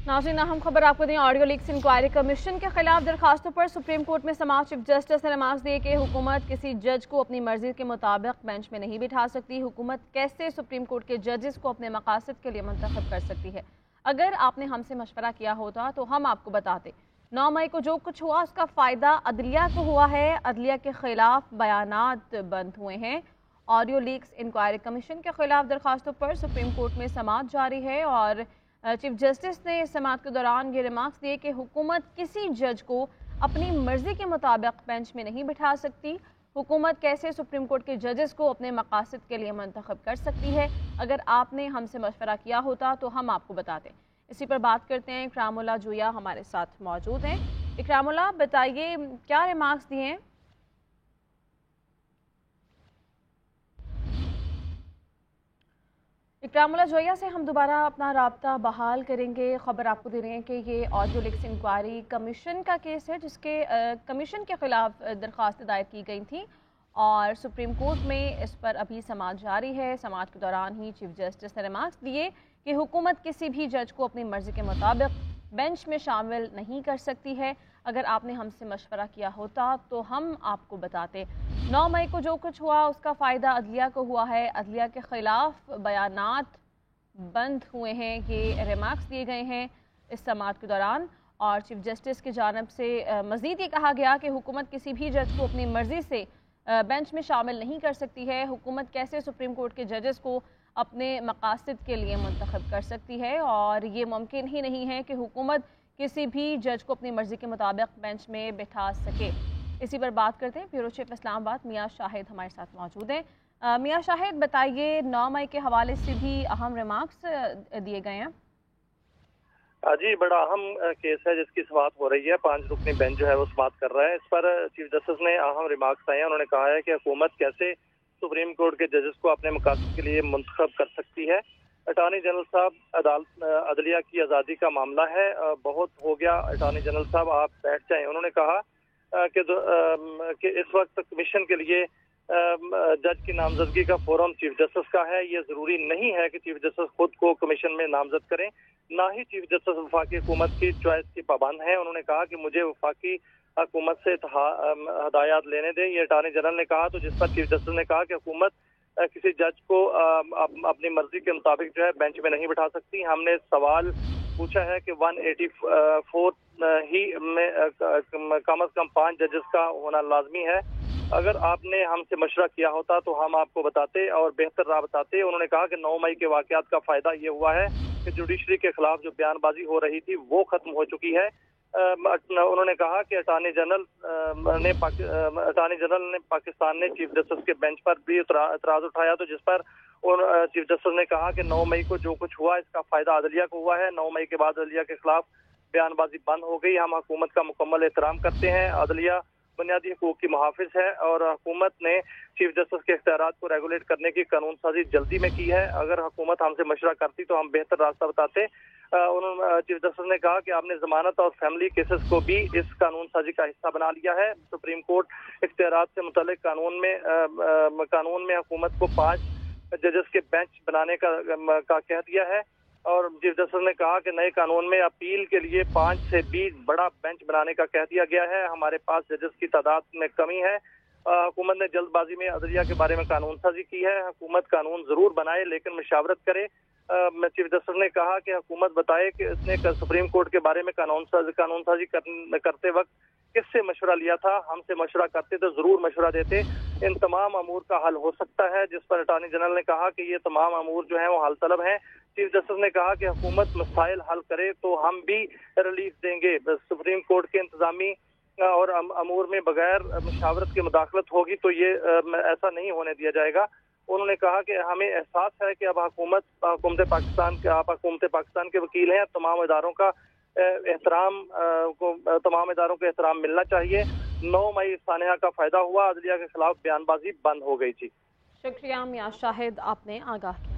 नाज़रीन, अहम खबर आपको दें। ऑडियो लीक्स इंक्वायरी कमीशन के खिलाफ दरखास्तों पर सुप्रीम कोर्ट में समाअत चीफ जस्टिस ने रिमार्क्स दिए कि हुकूमत किसी जज को अपनी मर्जी के मुताबिक बेंच में नहीं बिठा सकती। हुकूमत कैसे सुप्रीम कोर्ट के जजेस को अपने मकासद के लिए मुंतखब कर सकती है? अगर आपने हमसे मशवरा किया होता तो हम आपको बताते। 9 मई को जो कुछ हुआ उसका फ़ायदा अदलिया को हुआ है। अदलिया के खिलाफ बयानात बंद हुए हैं। ऑडियो लीक्स इंक्वायरी कमीशन के खिलाफ दरखास्तों पर सुप्रीम कोर्ट में समाअत जारी है और चीफ जस्टिस ने इस समाअत के दौरान ये रिमार्क्स दिए कि हुकूमत किसी जज को अपनी मर्जी के मुताबिक बेंच में नहीं बिठा सकती। हुकूमत कैसे सुप्रीम कोर्ट के जजेस को अपने मकासद के लिए मुंतखब कर सकती है? अगर आपने हमसे मशवरा किया होता तो हम आपको बताते। इसी पर बात करते हैं। इकरामुल्लाह जोया हमारे साथ मौजूद हैं। इकरामुल्लाह, बताइए क्या रिमार्क्स दिए हैं? इकरामुल्लाह जोया से हम दोबारा अपना राब्ता बहाल करेंगे। ख़बर आपको दे रहे हैं कि ये ऑडियो लीक्स इंक्वायरी कमीशन का केस है जिसके कमीशन के ख़िलाफ़ दरख्वास्त दायर की गई थी और सुप्रीम कोर्ट में इस पर अभी समाअत जारी है। समाअत के दौरान ही चीफ जस्टिस ने रिमार्क्स दिए कि हुकूमत किसी भी जज को अपनी मर्ज़ी के मुताबिक बेंच में शामिल नहीं कर सकती है। अगर आपने हमसे मशवरा किया होता तो हम आपको बताते। 9 मई को जो कुछ हुआ उसका फ़ायदा अदलिया को हुआ है। अदलिया के ख़िलाफ़ बयानात बंद हुए हैं, ये रिमार्क्स दिए गए हैं इस समाअत के दौरान। और चीफ जस्टिस की जानिब से मज़ीद ये कहा गया कि हुकूमत किसी भी जज को अपनी मर्ज़ी से बेंच में शामिल नहीं कर सकती है। हुकूमत कैसे सुप्रीम कोर्ट के जजेस को अपने मकासद के लिए मुंतखब कर सकती है और ये मुमकिन ही नहीं है कि हुकूमत किसी भी जज को अपनी मर्ज़ी के मुताबिक बेंच में बिठा सके। इसी पर बात करते हैं। ब्यूरो चीफ इस्लामाबाद मियाँ शाहिद हमारे साथ मौजूद हैं। मियाँ शाहिद, बताइए 9 मई के हवाले से भी अहम रिमार्क्स दिए गए हैं। जी, बड़ा अहम केस है जिसकी समाअत हो रही है। 5 रुकनी बेंच जो है वो समाअत कर रहा है। इस पर चीफ जस्टिस ने अहम रिमार्क्स आए हैं। उन्होंने कहा है कि हुकूमत कैसे सुप्रीम कोर्ट के जजेस को अपने मकासद के लिए मुंतखब कर सकती है। अटॉर्नी जनरल साहब, अदलिया की आज़ादी का मामला है, बहुत हो गया। अटॉर्नी जनरल साहब आप बैठ जाएं। उन्होंने कहा कि इस वक्त कमीशन के लिए जज की नामजदगी का फोरम चीफ जस्टिस का है। ये ज़रूरी नहीं है कि चीफ जस्टिस खुद को कमीशन में नामजद करें, ना ही चीफ जस्टिस वफाकी हुकूमत की चॉइस की पाबंद है। उन्होंने कहा कि मुझे वफाकी हुकूमत से हदायत लेने दें, ये अटॉर्नी जनरल ने कहा। तो जिस पर चीफ जस्टिस ने कहा कि हुकूमत किसी जज को अपनी मर्जी के मुताबिक जो है बेंच में नहीं बिठा सकती। हमने सवाल पूछा है कि 184 ही में कम अज कम 5 जजेस का होना लाजमी है। अगर आपने हमसे मशवरा किया होता तो हम आपको बताते और बेहतर राह बताते। उन्होंने कहा कि 9 मई के वाकयात का फायदा ये हुआ है कि जुडिशरी के खिलाफ जो बयानबाजी हो रही थी वो खत्म हो चुकी है। उन्होंने कहा कि अटॉर्नी जनरल ने पाकिस्तान ने चीफ जस्टिस के बेंच पर भी एतराज उठाया, तो जिस पर चीफ जस्टिस ने कहा कि 9 मई को जो कुछ हुआ इसका फायदा अदलिया को हुआ है। 9 मई के बाद अदलिया के खिलाफ बयानबाजी बंद हो गई। हम हुकूमत का मुकम्मल एहतराम करते हैं। अदलिया बुनियादी हकूक की मुहाफिज है और हुकूमत ने चीफ जस्टिस के इख्तियारात को रेगुलेट करने की कानून साजी जल्दी में की है। अगर हुकूमत हमसे मशवरा करती तो हम बेहतर रास्ता बताते। उन्होंने चीफ जस्टिस ने कहा कि आपने जमानत और फैमिली केसेस को भी इस कानून साजी का हिस्सा बना लिया है। सुप्रीम कोर्ट इख्तियारात से मुतल्लिक कानून में हुकूमत को 5 जजेस के बेंच बनाने का कह दिया है। और चीफ जस्टिस ने कहा कि नए कानून में अपील के लिए 5 से 20 बड़ा बेंच बनाने का कह दिया गया है। हमारे पास जजेस की तादाद में कमी है। हुकूमत ने जल्दबाजी में अदलिया के बारे में कानून साजी की है। हुकूमत कानून जरूर बनाए लेकिन मशावरत करे। चीफ जस्टिस ने कहा कि हुकूमत बताए कि इसने सुप्रीम कोर्ट के बारे में कानून साजी करते वक्त किससे मशवरा लिया था। हमसे मशवरा करते तो जरूर मशवरा देते। इन तमाम अमूर का हल हो सकता है। जिस पर अटॉर्नी जनरल ने कहा कि ये तमाम अमूर जो है वो हल तलब हैं। चीफ जस्टिस ने कहा कि हुकूमत मसाइल हल करे तो हम भी रिलीफ देंगे। सुप्रीम कोर्ट के इंतजामी और अमूर में बगैर मशावरत की मुदाखलत होगी तो ये ऐसा नहीं होने दिया जाएगा। उन्होंने कहा कि हमें एहसास है कि अब हुकूमत पाकिस्तान के वकील हैं। तमाम इदारों को एहतराम मिलना चाहिए। 9 मई सानिया का फायदा हुआ। अदलिया के खिलाफ बयानबाजी बंद हो गई थी। शुक्रिया मियां शाहिद, आपने आगाह किया।